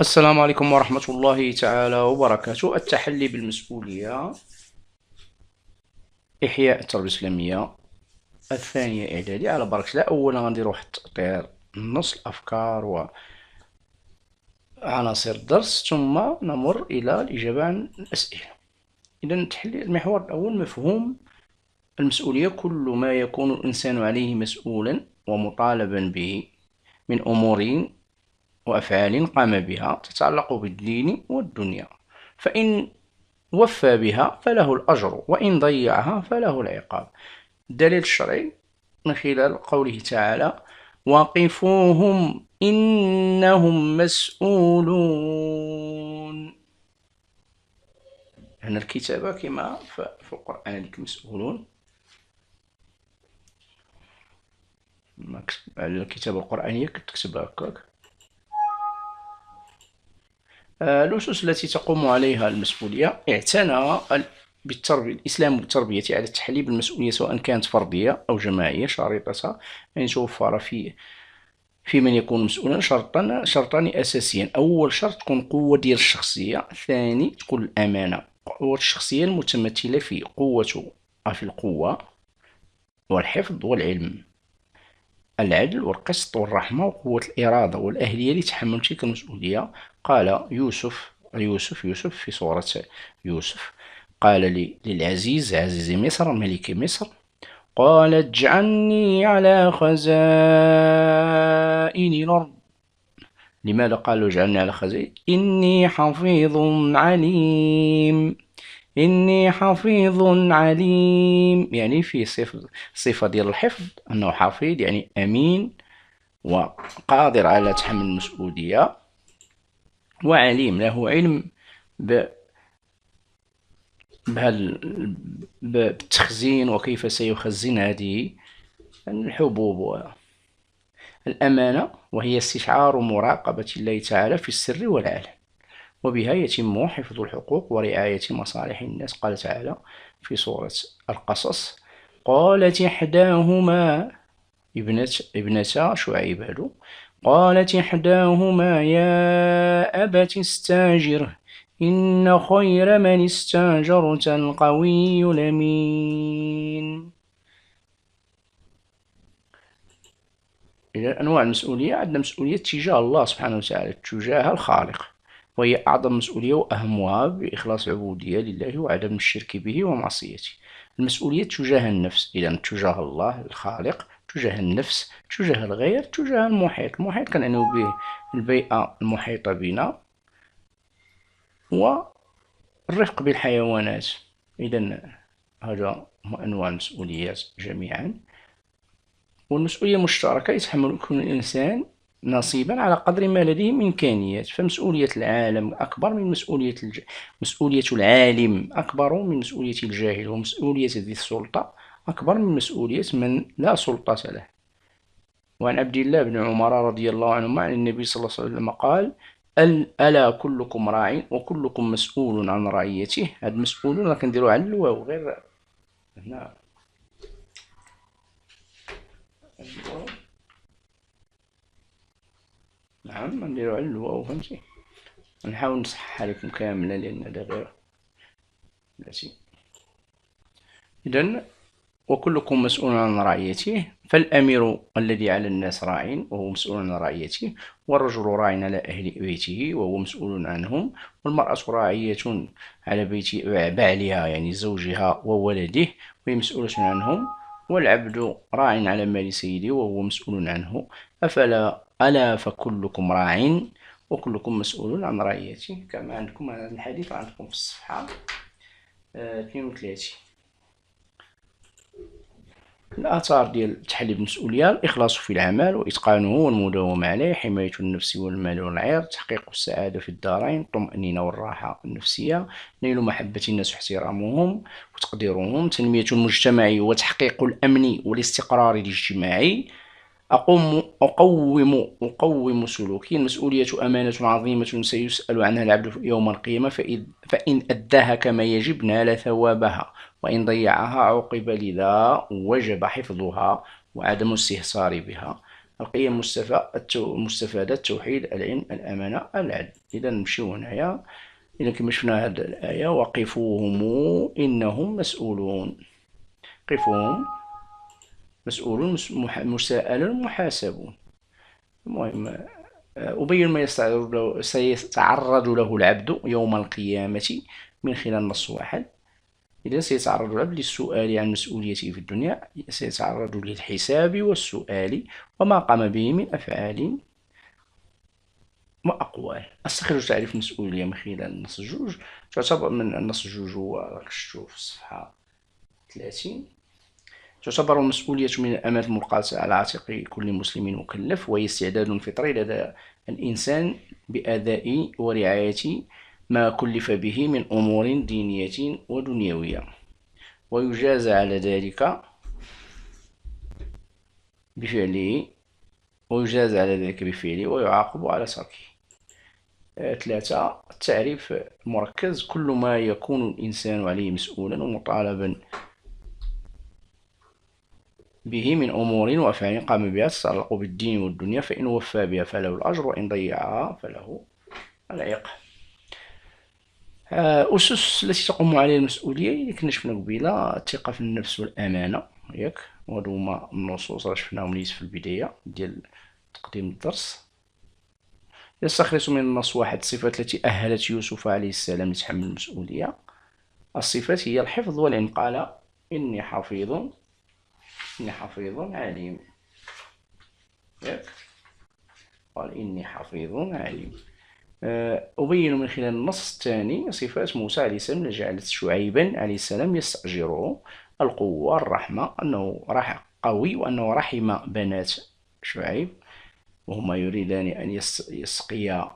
السلام عليكم ورحمة الله تعالى وبركاته. التحلي بالمسؤولية، إحياء التربية الإسلامية الثانية إعدادي. على بركة الله، أولا غنديرو واحد التطهير نص الأفكار وعناصر الدرس، ثم نمر إلى الإجابة عن الأسئلة. إذا التحلي، المحور الأول مفهوم المسؤولية: كل ما يكون الإنسان عليه مسؤولا ومطالبا به من أمور وأفعال قام بها تتعلق بالدين والدنيا، فإن وفى بها فله الأجر، وإن ضيعها فله العقاب. الدليل الشرعي من خلال قوله تعالى: وقفوهم إنهم مسؤولون. هنا الكتابة كما في القرآن هذيك مسؤولون، الكتابة القرآنية كتكتبها هكاك. الأسس التي تقوم عليها المسؤولية: اعتنى بالتربية الإسلام بالتربية على التحلي بالمسؤولية، سواء كانت فردية أو جماعية. شريطتها أن يتوفر في من يكون مسؤولا شرطان أساسيان: أول شرط تكون قوة ديال الشخصية، ثاني تكون الأمانة. قوة الشخصية المتمثلة في القوة والحفظ والعلم، العدل والقسط والرحمة، وقوة الإرادة والأهلية لتحمل تلك المسؤولية. قال يوسف في سورة يوسف، قال للعزيز عزيز مصر ملك مصر: قال اجعلني على خزائن الأرض. لماذا قال اجعلني على خزائن؟ إني حفيظ عليم. إني حفيظ عليم يعني في صفة ديال الحفظ، أنه حفيظ يعني أمين وقادر على تحمل المسؤولية، وعليم له علم بالتخزين وكيف سيخزن هذه الحبوب. الأمانة وهي استشعار مراقبة الله تعالى في السر والعلن، وبها يتم حفظ الحقوق ورعاية مصالح الناس. قال تعالى في سورة القصص: قالت إحداهما ابنتا شعيب قالت إحداهما يا أبت استاجره إن خير من استاجرت القوي الأمين. إذا أنواع المسؤولية: عندنا مسؤولية تجاه الله سبحانه وتعالى، تجاه الخالق، وهي أعظم مسؤولية وأهمها بإخلاص العبودية لله وعدم الشرك به ومعصيته. المسؤولية تجاه النفس، إذا تجاه الله الخالق، تجاه النفس، تجاه الغير، تجاه المحيط. المحيط كنعنيو به البيئة المحيطة بنا والرفق بالحيوانات. إذا هذا أنواع المسؤوليات جميعا. والمسؤولية المشتركة يتحمل كل إنسان نصيبا على قدر ما لديه من إمكانيات، فمسؤولية العالم أكبر من مسؤولية العالم أكبر من مسؤولية الجاهل، ومسؤولية ذي السلطة أكبر من مسؤولية من لا سلطة له. وعن عبد الله بن عمر رضي الله عنهما عن النبي صلى الله عليه وسلم قال: ألا كلكم راع وكلكم مسؤول عن رعيته. هاد مسؤولون كنديرو على الواو غير هنا، نعم نديرو على الواو، فهمتي؟ نحاول نصحح لكم كاملة لأن هذا غير بلاتي. إذن وكلكم مسؤول عن رعيته، فالأمير الذي على الناس راع وهو مسؤول عن رعيته، والرجل راع على أهل بيته وهو مسؤول عنهم، والمرأة راعية على بيت بعلها يعني زوجها وولده وهي مسؤولة عنهم، والعبد راع على مال سيده وهو مسؤول عنه. ألا فكلكم راع وكلكم مسؤول عن رعيته، كما عندكم هذا الحديث عندكم في الصفحة 32. الآثار ديال التحلي بالمسؤولية: الإخلاص في العمل وإتقانه والمداومة عليه، حماية النفس والمال والعرض، تحقيق السعادة في الدارين، الطمأنينة والراحة النفسية، نيل محبة الناس واحترامهم وتقديرهم، تنمية المجتمع وتحقيق الأمن والاستقرار الاجتماعي. أقوم سلوكي: المسؤولية أمانة عظيمة سيسأل عنها العبد يوم القيامة، فإن أداها كما يجب نال ثوابها، وإن ضيعها عوقب، لذا وجب حفظها وعدم الاستهتار بها. القيم المستفادة: التوحيد، العلم، الأمانة، العدل. إذا نمشيو هنايا، إذا كما شفنا هذه الآية: وقفوهم إنهم مسؤولون. قفوهم، مسؤولون، مساءلون، محاسبون. المهم، أبين ما سيتعرض له العبد يوم القيامة من خلال نص واحد. إذا سيتعرض العبد للسؤال عن مسؤوليته في الدنيا، سيتعرض للحساب والسؤال وما قام به من أفعال وأقوال. أستخرج تعريف المسؤولية من خلال النص الجوج. تعتبر من النص الجوج، هو راك شفتو في الصفحة 30. تعتبر المسؤولية من الأمانة الملقاة على عاتق كل مسلم مكلف، وهي استعداد فطري لدى الإنسان بأداء ورعاية ما كلف به من أمور دينية ودنيوية، ويجازى على ذلك بفعله ويعاقب على تركه. 3. التعريف المركز: كل ما يكون الإنسان عليه مسؤولا ومطالبا به من أمور وأفعال قام بها تتعلق بالدين والدنيا، فإن وفى بها فله الأجر، وإن ضيعها فله العقاب. أسس التي تقوم عليها المسؤولية اللي كنا شفنا قبيلة: الثقة في النفس والأمانة، ياك، وهادو هما النصوص راه شفناهم نيت في البداية ديال تقديم الدرس. يستخلص من النص واحد الصفات التي أهلت يوسف عليه السلام لتحمل المسؤولية. الصفات هي الحفظ والعلم. قال: إني حفيظ عليم. ياك، قال: إني حفيظ عليم. أبين من خلال النص الثاني صفات موسى عليه السلام اللي جعلت شعيبا عليه السلام يستأجره: القوة، الرحمة، أنه قوي، وأنه رحم بنات شعيب وهما يريدان أن يسقيا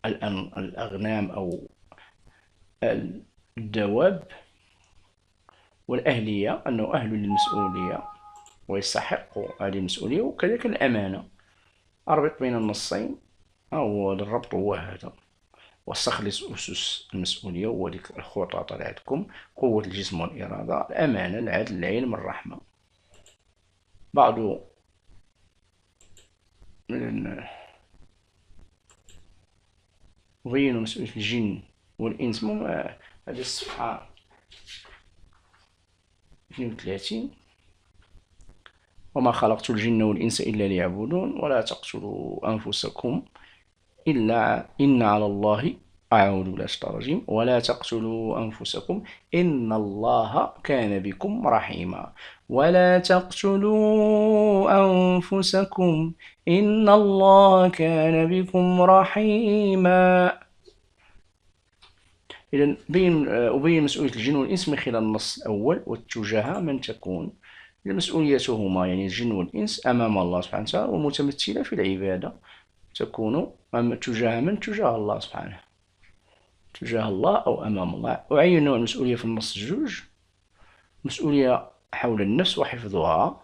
الأغنام أو الدواب. والأهلية، أنه أهل للمسؤولية ويستحق هذه المسؤولية، وكذلك الأمانة. أربط بين النصين، هو الربط هو هذا. واستخلص أسس المسؤولية، وديك الخطة طلعتكم: قوة الجسم والإرادة، الأمانة، العدل، العلم، الرحمة. بعض من أبين مسؤولية الجن والإنس، هذه الصفحة 32: وما خلقت الجن والإنس إلا ليعبدون، ولا تقتلوا أنفسكم إن على الله أعوذ بالله الرجيم، ولا تقتلوا أنفسكم إن الله كان بكم رحيما. ولا تقتلوا أنفسكم إن الله كان بكم رحيما. إذن أبين مسؤولية الجن والإنس من خلال النص الأول: واتجاه من تكون مسؤوليتهما، يعني الجن والإنس، أمام الله سبحانه وتعالى، ومتمثلة في العبادة تكون تجاه من؟ تجاه الله سبحانه، تجاه الله أو أمام الله. أعين نوع المسؤولية في النص الجوج: مسؤولية حول النفس وحفظها،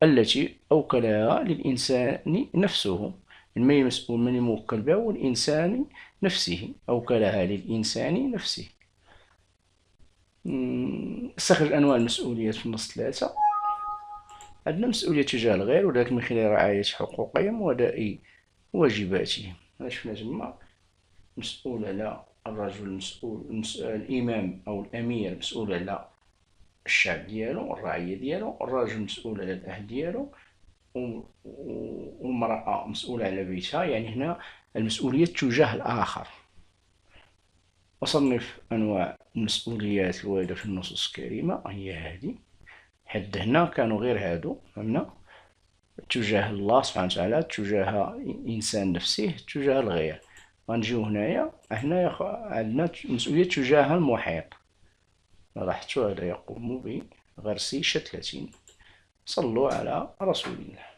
التي أوكلها للإنسان نفسه. من المسؤول، من الموكل بها، هو الإنسان نفسه، أوكلها للإنسان نفسه. استخرج أنواع المسؤوليات في النص 3. عندنا مسؤولية تجاه الغير، وذلك من خلال رعاية حقوقهم وأداء واجباتهم. هذا شفنا تما: مسؤول على الرجل، الإمام أو الأمير مسؤول على الشعب ديالو، الرعية ديالو. الرجل مسؤول على الأهل ديالو، والمرأة مسؤولة على بيتها. يعني هنا المسؤولية تجاه الآخر. وصنف أنواع المسؤوليات الواردة في النصوص الكريمة هي هذه. حد هنا كانوا غير هادو، فهمنا: تجاه الله سبحانه وتعالى، تجاه الإنسان نفسه، تجاه الغير. غنجيو هنا عندنا مسؤولية تجاه المحيط. لاحظتوا هذا يقوم بغرس شتلة. صلوا على رسول الله.